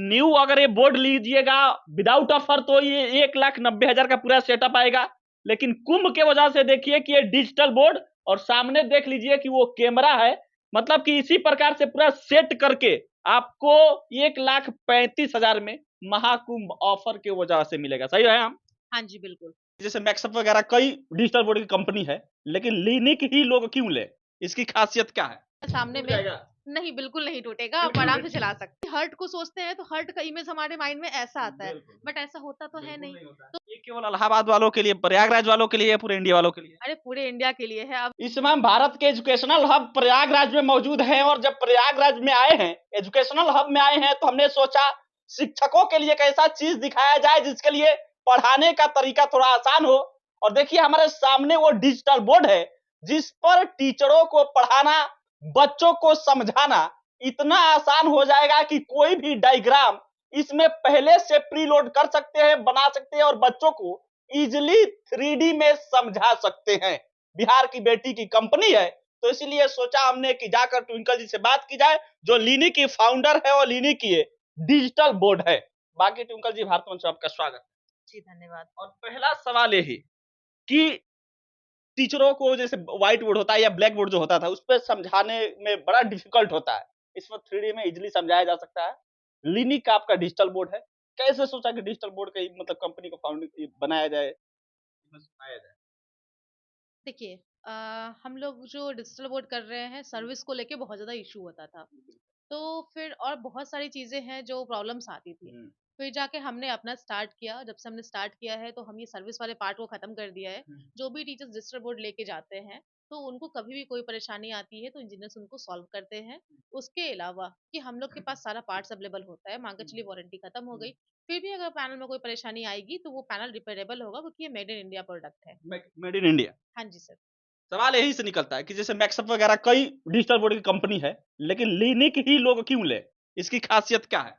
New अगर ये board लीजिएगा विदाउट ऑफर तो ये 1,90,000 का पूरा सेटअप आएगा। लेकिन कुंभ के वजह से देखिए कि ये डिजिटल बोर्ड और सामने देख लीजिए कि वो कैमरा है। मतलब कि इसी प्रकार से पूरा सेट करके आपको 1,35,000 में महाकुंभ ऑफर के वजह से मिलेगा। सही है हम? हाँ जी, बिल्कुल। जैसे मैक्सअप वगैरह कई डिजिटल बोर्ड की कंपनी है, लेकिन लिनिक ही लोग क्यों ले? इसकी खासियत क्या है? सामने टूट में जाएगा? नहीं, बिल्कुल नहीं टूटेगा, क्यों आप नहीं आराम से टूटेगा? चला सकते हैं। हर्ट को सोचते हैं तो हर्ट का इमेज हमारे माइंड में ऐसा आता है, बिल्कुल, बट ऐसा होता तो है बिल्कुल नहीं। नहीं होता है। तो ये केवल इलाहाबाद वालों के लिए, प्रयागराज वालों के लिए या पूरे इंडिया वालों के लिए? अरे पूरे इंडिया के लिए है। अब इस समय हम भारत के एजुकेशनल हब प्रयागराज में मौजूद हैं और जब प्रयागराज में आए हैं, एजुकेशनल हब में आए हैं तो हमने सोचा शिक्षकों के लिए एक ऐसा चीज दिखाया जाए जिसके लिए पढ़ाने का तरीका थोड़ा आसान हो। और देखिए हमारे सामने वो डिजिटल बोर्ड है जिस पर टीचरों को पढ़ाना, बच्चों को समझाना इतना आसान हो जाएगा कि कोई भी डायग्राम इसमें पहले से प्रीलोड कर सकते हैं, बना सकते हैं और बच्चों को इजिली 3D में समझा सकते हैं। बिहार की बेटी की कंपनी है, तो इसीलिए सोचा हमने कि जाकर ट्विंकल जी से बात की जाए, जो लीनी की फाउंडर है और लीनी की डिजिटल बोर्ड है। बाकी ट्विंकल जी, भारत मंच में आपका स्वागत। जी, धन्यवाद। और पहला सवाल यही कि टीचरों को जैसे व्हाइट बोर्ड होता है या ब्लैक बोर्ड जो होता था, उस पे समझाने में बड़ा डिफिकल्ट होता है। इसमें 3D में इजिली समझाया जा सकता है। लीनी का आपका डिजिटल बोर्ड है। कैसे सोचा कि डिजिटल बोर्ड का मतलब कंपनी को बनाया जाए, इसमें सिखाया जाए? देखिए हम लोग जो डिजिटल बोर्ड कर रहे हैं, सर्विस को लेके बहुत ज़्यादा इश्यू होता था। तो फिर और बहुत सारी चीज़ें हैं जो प्रॉब्लम्स आती थी। हुँ, फिर जाके हमने अपना स्टार्ट किया, जब से हमने स्टार्ट किया है तो हम ये सर्विस वाले पार्ट को ख़त्म कर दिया है। हुँ। जो भी टीचर्स डिजिटल बोर्ड लेके जाते हैं, तो उनको कभी भी कोई परेशानी आती है तो इंजीनियर्स उनको सॉल्व करते हैं। उसके अलावा कि हम लोग के पास सारा पार्ट्स अवेलेबल होता है, मान के चलिए वारंटी ख़त्म हो गई, फिर भी अगर पैनल में कोई परेशानी आएगी तो वो पैनल रिपेयरेबल होगा क्योंकि ये मेड इन इंडिया प्रोडक्ट है। Made in India. हाँ जी सर। सवाल यही से निकलता है कि जैसे मैक्सअप वगैरह कई डिजिटल बोर्ड की कंपनी है, लेकिन लीनिक ही लोग क्यों ले? इसकी खासियत क्या है?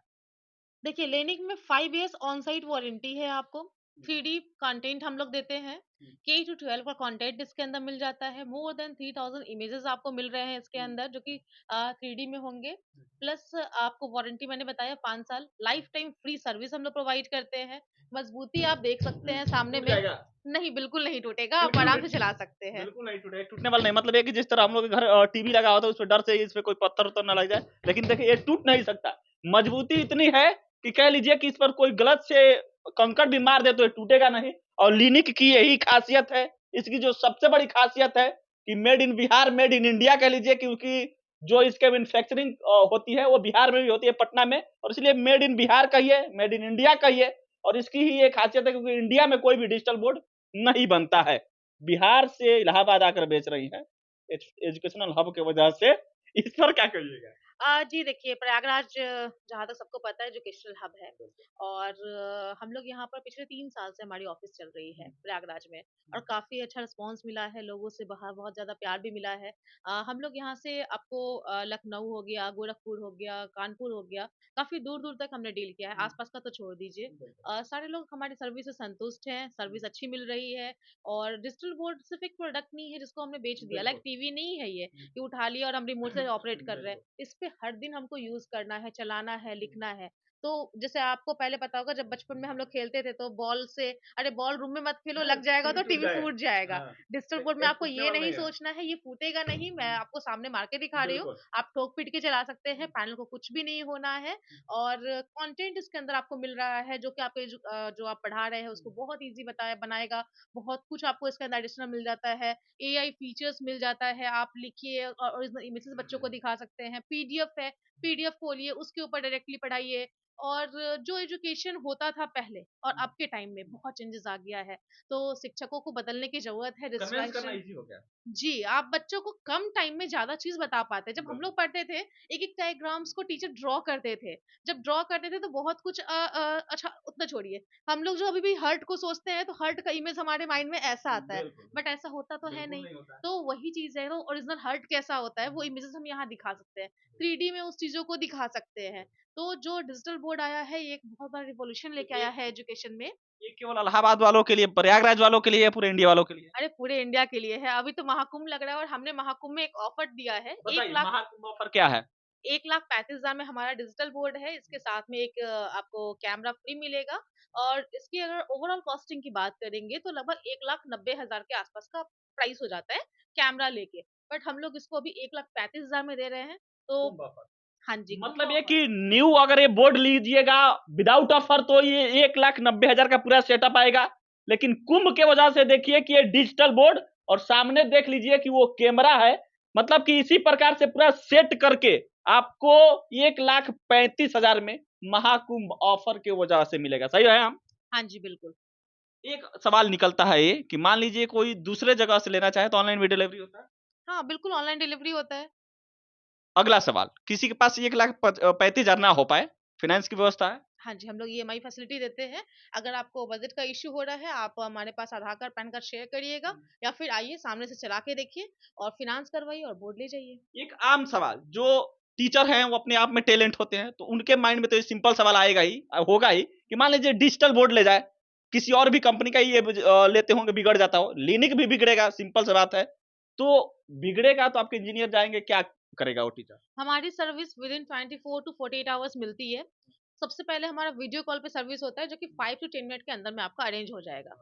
देखिए, लेनिक में 5 इयर्स ऑन साइट वारंटी है आपको। 3D कंटेंट हम लोग देते हैं। K टू 12 का कंटेंट इसके अंदर मिल जाता है। मोर देन 3000 इमेजेस आपको मिल रहे हैं इसके अंदर जो कि 3D में होंगे। प्लस आपको वारंटी मैंने बताया 5 साल। लाइफ टाइम फ्री सर्विस हम लोग प्रोवाइड करते हैं। मजबूती आप देख सकते हैं सामने टूट में। जाएगा? नहीं, बिल्कुल नहीं टूटेगा। क्यों आप नहीं आराम से टूटेगा? चला सकते हैं। बिल्कुल नहीं टूटेगा, टूटने वाला नहीं। मतलब ये कि जिस तरह हम लोग के घर टीवी लगा होता है उसमें डर से इसमें कोई पत्थर-वत्थर ना लग जाए, लेकिन देखिए ये टूट नहीं सकता। मजबूती इतनी है कि कह लीजिए कि इस पर कोई गलत से कंकड़ भी मार दे तो ये टूटेगा नहीं। और लिनिक की यही खासियत है। इसकी जो सबसे बड़ी खासियत है कि made in Bihar, made in India कह लीजिए, क्योंकि जो इसके मैन्युफैक्चरिंग होती है वो बिहार में भी होती है, पटना में, और इसलिए मेड इन बिहार कहिए, मेड इन इंडिया कहिए। और इसकी ही ये खासियत है क्योंकि इंडिया में कोई भी डिजिटल बोर्ड नहीं बनता है। बिहार से इलाहाबाद आकर बेच रही हैं। एजुकेशनल हब की वजह से इस पर क्या कहिएगा? जी देखिए, प्रयागराज जहाँ तक सबको पता है एजुकेशनल हब है और हम लोग यहाँ पर पिछले 3 साल से हमारी ऑफ़िस चल रही है प्रयागराज में और काफ़ी अच्छा रिस्पॉन्स मिला है, लोगों से बाहर बहुत ज़्यादा प्यार भी मिला है। हम लोग यहाँ से आपको लखनऊ हो गया, गोरखपुर हो गया, कानपुर हो गया, काफ़ी दूर-दूर तक हमने डील किया है, आस-पास का तो छोड़ दीजिए। सारे लोग हमारी सर्विस से संतुष्ट हैं, सर्विस अच्छी मिल रही है और डिजिटल बोर्ड सिर्फ़ एक प्रोडक्ट नहीं है जिसको हमने बेच दिया, लाइक टीवी नहीं है ये कि उठा लिया और हम रिमोट से ऑपरेट कर रहे हैं। इस पे हर दिन हमको यूज़ करना है, चलाना है, लिखना है। तो जैसे आपको पहले पता होगा जब बचपन में हम लोग खेलते थे तो बॉल से अरे बॉल रूम में मत खेलो लग जाएगा तो टीवी टूट टीवी जाएगा। फूट जाएगा। हाँ, डिजिटल ये बोर्ड में ये आपको टूटने ये वाला नहीं नहीं है। सोचना है ये फूटेगा नहीं, मैं आपको सामने मार के दिखा रही हूँ। बिल्कुल। आप ठोक-पीट के चला सकते हैं, पैनल को कुछ भी नहीं होना है और कंटेंट इसके अंदर आपको मिल रहा है जो कि आपके जो आप पढ़ा रहे हैं उसको बहुत ईज़ी बताया बनाएगा। बहुत कुछ आपको इसके अंदर एडिशनल मिल जाता है। एआई फीचर्स मिल जाता है, आप लिखिए और ओरिजिनल इमेजेस बच्चों को दिखा सकते हैं। पीडीएफ है, पीडीएफ खोलिए, उसके ऊपर डायरेक्टली पढ़ाइए और जो एजुकेशन होता था पहले और अब के टाइम में बहुत चेंजेस आ गया है। तो शिक्षकों को बदलने की ज़रूरत है, कन्विंस करना डिस्ट्रैक्शन ईज़ी हो गया। जी, आप बच्चों को कम टाइम में ज़्यादा चीज़ बता पाते हैं। जब हम बिल्कुल। लोग पढ़ते थे, एक-एक डायग्राम्स को टीचर ड्रॉ करते थे। जब ड्रॉ करते थे तो बहुत कुछ अच्छा उतना छोड़िए, हम लोग जो अभी भी हर्ट को सोचते हैं तो हर्ट का इमेज हमारे माइंड में ऐसा आता है, बिल्कुल, बट ऐसा होता तो है बिल्कुल नहीं। नहीं होता है। तो वही चीज़ है ना ओरिजिनल हर्ट कैसा होता है वो इमेजेस हम यहाँ दिखा सकते हैं। 3D में उस चीज़ों को दिखा सकते हैं। तो जो डिजिटल बोर्ड आया है ये एक बहुत बड़ा रिवॉल्यूशन तो लेके आया है एजुकेशन में। ये केवल इलाहाबाद वालों के लिए, प्रयागराज वालों के लिए या पूरे इंडिया वालों के लिए? अरे पूरे इंडिया के लिए है। अभी तो महाकुंभ लग रहा है और हमने महाकुंभ में एक ऑफर दिया है 1 बताइए लाख महाकुंभ ऑफर क्या है? 1,35,000 में हमारा डिजिटल बोर्ड है। इसके साथ में एक आपको कैमरा फ्री मिलेगा और इसकी अगर ओवरऑल कॉस्टिंग की बात करेंगे तो लगभग 1,90,000 के आसपास का प्राइस हो जाता है कैमरा लेके। बट हम लोग इसको अभी 1,35,000 में दे रहे हैं। तो हाँ जी, मतलब ये कि न्यू अगर ये बोर्ड लीजिएगा विदाउट ऑफर तो ये 1,90,000 का पूरा सेटअप आएगा, लेकिन कुंभ के वजह से देखिए कि ये डिजिटल बोर्ड और सामने देख लीजिए कि वो कैमरा है, मतलब कि इसी प्रकार से पूरा सेट करके आपको 1,35,000 में महाकुंभ ऑफर के वजह से मिलेगा। सही है हम? हाँ जी, बिल्कुल। एक सवाल निकलता है ये कि मान लीजिए कोई दूसरे जगह से लेना चाहे तो ऑनलाइन भी डिलीवरी होता है? हाँ, बिल्कुल ऑनलाइन डिलीवरी होता है। अगला सवाल, किसी के पास 1,35,000 ना हो पाए, फाइनेंस की व्यवस्था है? हाँ जी, हम लोग ईएमआई फैसिलिटी देते हैं। अगर आपको बजट का इश्यू हो रहा है, आप हमारे पास आधार कार्ड, पैन कार्ड शेयर करिएगा या फिर आइए सामने से चला के देखिए और फाइनेंस करवाइए और बोर्ड ले जाइए। एक आम सवाल, जो टीचर हैं वो अपने आप में टैलेंट होते हैं, तो उनके माइंड में तो ये सिंपल सवाल आएगा ही, होगा ही कि मान लीजिए डिजिटल बोर्ड ले जाए, किसी और भी कंपनी का ये लेते होंगे बिगड़ जाता हो, लिनिक भी बिगड़ेगा, सिंपल सी बात है। तो बिगड़ेगा तो आपके इंजीनियर जाएंगे, क्या करेगा वो टीचर? हमारी service within 24 to 48 hours मिलती है। सबसे पहले हमारा वीडियो कॉल पे सर्विस होता है जो कि 5 टू 10 मिनट के अंदर में आपका अरेंज हो जाएगा।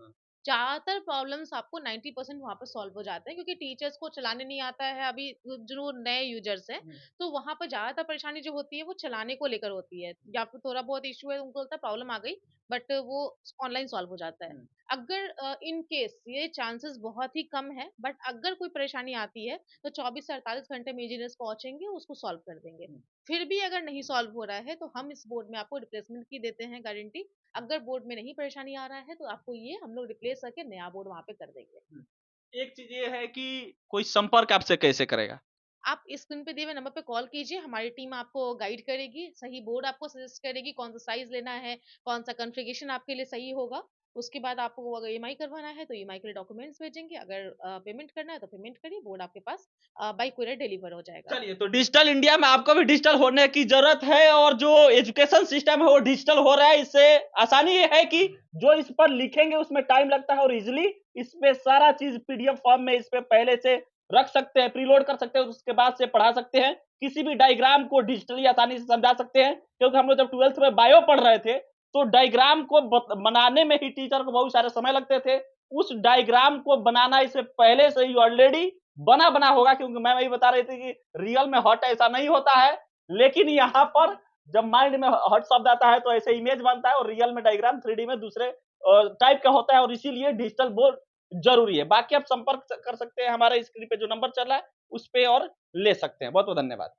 ज़्यादातर प्रॉब्लम्स आपको 90% वहाँ पे सॉल्व हो जाते हैं क्योंकि टीचर्स को चलाने नहीं आता है अभी जो नए यूजर्स हैं, तो वहाँ पर ज़्यादातर परेशानी जो होती है वो चलाने को लेकर होती है या फिर थोड़ा बहुत इश्यू है उनको लगता है प्रॉब्लम आ गई, बट वो ऑनलाइन सॉल्व हो जाता है। अगर इन केस ये चांसेस बहुत ही कम है, बट अगर कोई परेशानी आती है तो 24 से 48 घंटे में इंजीनियर्स पहुंचेंगे उसको सॉल्व कर देंगे। फिर भी अगर नहीं सॉल्व हो रहा है तो हम इस बोर्ड में आपको रिप्लेसमेंट की देते हैं गारंटी। अगर बोर्ड में नहीं परेशानी आ रहा है तो आपको ये हम लोग रिप्लेस करके नया बोर्ड वहाँ पे कर देंगे। एक चीज ये है कि कोई संपर्क आपसे कैसे करेगा? आप इस स्क्रीन पे दिए हुए नंबर पे कॉल कीजिए, हमारी टीम आपको गाइड करेगी, सही बोर्ड आपको सजेस्ट करेगी, कौन सा साइज़ लेना है, कौन सा कॉन्फ़िगरेशन आपके लिए सही होगा। उसके बाद आपको अगर ईएमआई करवाना है तो ईएमआई के लिए डॉक्यूमेंट्स भेजेंगे, अगर पेमेंट करना है तो पेमेंट करिए, बोर्ड आपके पास बाय कुरियर डिलीवर हो जाएगा। चलिए, तो डिजिटल इंडिया में आपको भी डिजिटल होने की जरूरत है और जो एजुकेशन सिस्टम है वो डिजिटल हो रहा है। इससे आसानी ये है कि जो इस पर लिखेंगे उसमें टाइम लगता है और इजिली इस पे सारा चीज पीडीएफ फॉर्म में इस पे पहले से रख सकते हैं, प्रीलोड कर सकते हैं, उसके बाद से पढ़ा सकते हैं। किसी भी डायग्राम को डिजिटली आसानी से समझा सकते हैं, क्योंकि हम लोग जब 12th में बायो पढ़ रहे थे तो डायग्राम को बनाने में ही टीचर को बहुत सारे समय लगते थे। उस डायग्राम को बनाना इससे पहले से ही ऑलरेडी बना बना होगा, क्योंकि मैं वही बता रही थी कि रियल में हॉट ऐसा नहीं होता है, लेकिन यहाँ पर जब माइंड में हॉट शब्द आता है तो ऐसे इमेज बनता है और रियल में डायग्राम 3D में दूसरे टाइप का होता है और इसीलिए डिजिटल बोर्ड जरूरी है। बाकी आप संपर्क कर सकते हैं, हमारे स्क्रीन पे जो नंबर चल रहा है उस पे और ले सकते हैं। बहुत बहुत धन्यवाद।